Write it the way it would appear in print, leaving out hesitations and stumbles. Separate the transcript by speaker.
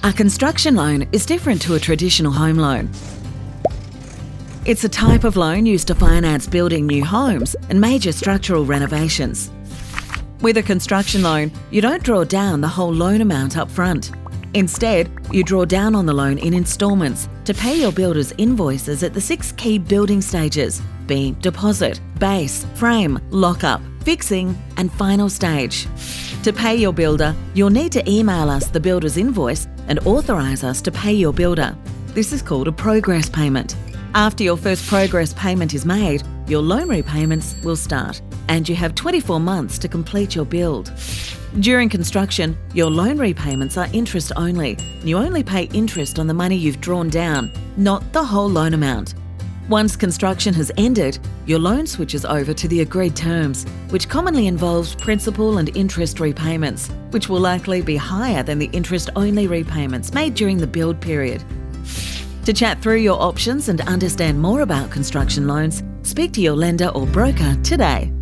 Speaker 1: A construction loan is different to a traditional home loan. It's a type of loan used to finance building new homes and major structural renovations. With a construction loan, you don't draw down the whole loan amount up front. Instead, you draw down on the loan in instalments to pay your builder's invoices at the 6 key building stages, being deposit, base, frame, lock-up, fixing and final stage. To pay your builder, you'll need to email us the builder's invoice and authorise us to pay your builder. This is called a progress payment. After your first progress payment is made, your loan repayments will start, and you have 24 months to complete your build. During construction, your loan repayments are interest only. You only pay interest on the money you've drawn down, not the whole loan amount. Once construction has ended, your loan switches over to the agreed terms, which commonly involves principal and interest repayments, which will likely be higher than the interest-only repayments made during the build period. To chat through your options and understand more about construction loans, speak to your lender or broker today.